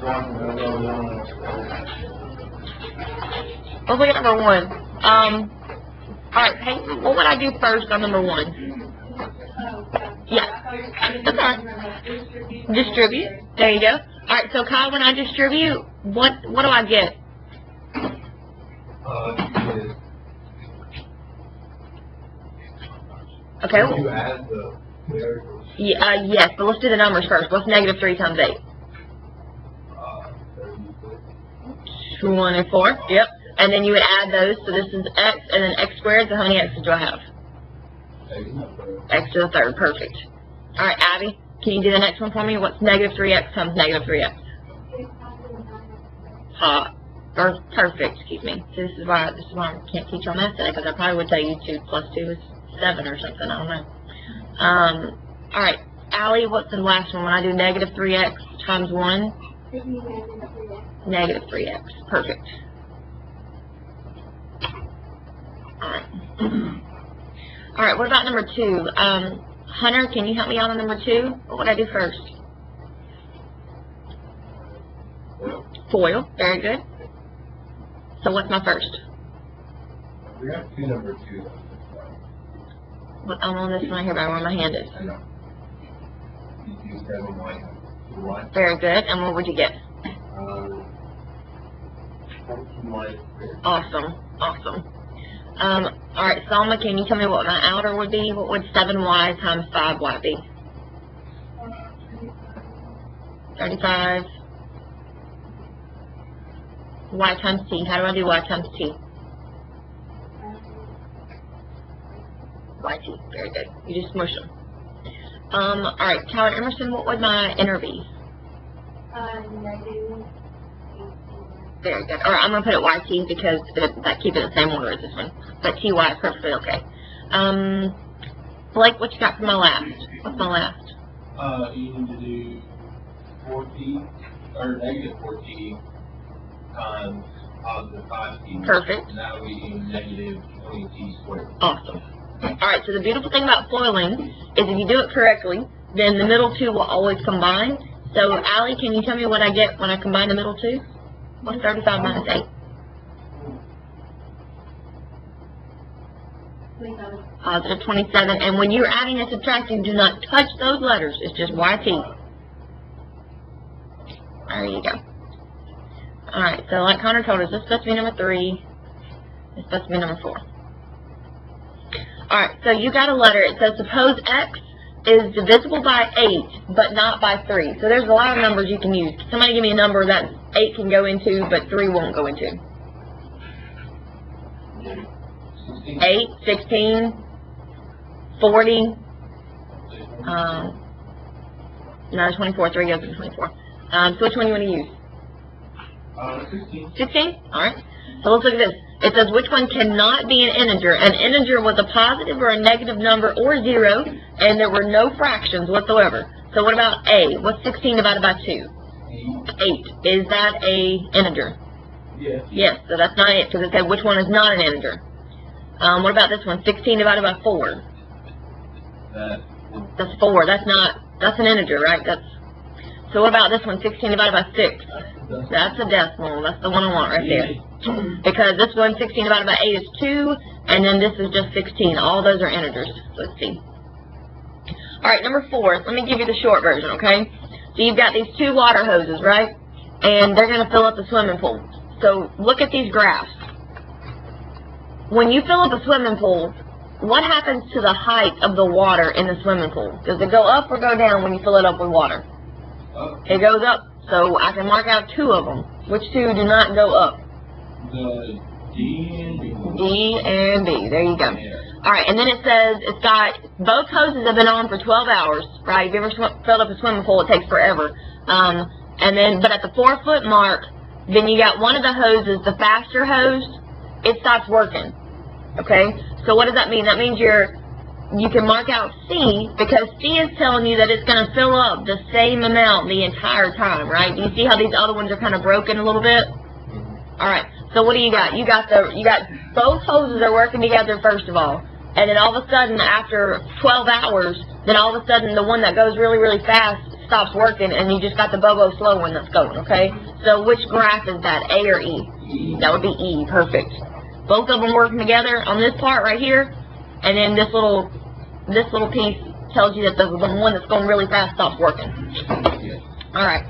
Let's look at number 1. Alright, Peyton, what would I do first on number 1? Yeah. That's alright. Distribute. There you go. Alright, so Kyle, when I distribute, what do I get? Okay. You add the variables. Yes, but let's do the numbers first. What's negative 3 times 8? 24. Yep. And then you would add those. So this is x, and then x squared. So how many x's do I have? X to the third. Perfect. All right, Abby, can you do the next one for me? What's negative 3x times negative 3x? Or perfect. Excuse me. So this is why I can't teach on that today, because I probably would tell you 2 plus 2 is 7 or something. I don't know. All right, Allie, what's the last one? When I do negative 3x times 1? Negative 3x. Perfect. Alright. Alright, what about number 2? Hunter, can you help me out on number 2? What would I do first? Foil. Very good. So what's my first? We got 2 number 2. I'm on this one right here, but where my hand is. I know. You use 7 y. Very good. And what would you get? 14 y. Awesome. Awesome. Alright, Salma, can you tell me what my outer would be? What would 7y times 5y be? 35. Y times t. How do I do y times t? YT. Very good. You just smush them. Alright, Tyler Emerson, what would my inner be? Negative. Very good. Alright, I'm going to put it YT because that keeps it the same order as this one. But TY is perfectly okay. Blake, what you got for my last? What's my last? You need to do 4t, or negative 4t times positive 5t. Perfect. And that would be negative 20t squared. Awesome. Alright, so the beautiful thing about foiling is if you do it correctly, then the middle two will always combine. So, Allie, can you tell me what I get when I combine the middle two? What's 35 minus 8? 27. Positive 27. And when you're adding and subtracting, do not touch those letters. It's just YT. There you go. Alright, so like Connor told us, this is supposed to be number 3. It's supposed to be number 4. Alright, so you got a letter. It says, suppose x is divisible by 8, but not by 3. So there's a lot of numbers you can use. Somebody give me a number that 8 can go into, but 3 won't go into. 8, 16, 40, no, 24, 3 goes into 24. So which one do you want to use? 16. 16? Alright. So let's look at this. It says which one cannot be an integer. An integer was a positive or a negative number or 0, and there were no fractions whatsoever. So what about A? What's 16 divided by 2? 8. Is that a integer? Yes. Yes, so that's not it, because it said which one is not an integer. What about this one? 16 divided by 4. That's 4. That's an integer, right? So what about this one? 16 divided by 6. That's a decimal. That's the one I want right there. Because this one, 16 divided by 8 is 2, and then this is just 16. All those are integers. Let's see. Alright, number 4. Let me give you the short version, okay? So you've got these 2 water hoses, right? And they're going to fill up the swimming pool. So look at these graphs. When you fill up a swimming pool, what happens to the height of the water in the swimming pool? Does it go up or go down when you fill it up with water? It goes up. So I can mark out 2 of them. Which 2 do not go up? The D and B. D and B. There you go. Alright, and then it says it's got, both hoses have been on for 12 hours, right? If you ever filled up a swimming pool, it takes forever. But at the 4-foot mark, then you got one of the hoses, the faster hose, it stops working. Okay? So what does that mean? That means you can mark out C, because C is telling you that it's going to fill up the same amount the entire time, right? Do you see how these other ones are kind of broken a little bit? Alright, so what do you got? You got both hoses are working together first of all. And then all of a sudden, after 12 hours, then all of a sudden the one that goes really, really fast stops working, and you just got the bobo slow one that's going, okay? So which graph is that, A or E? That would be E, perfect. Both of them working together on this part right here, and then this little piece tells you that the one that's going really fast stops working. Alright.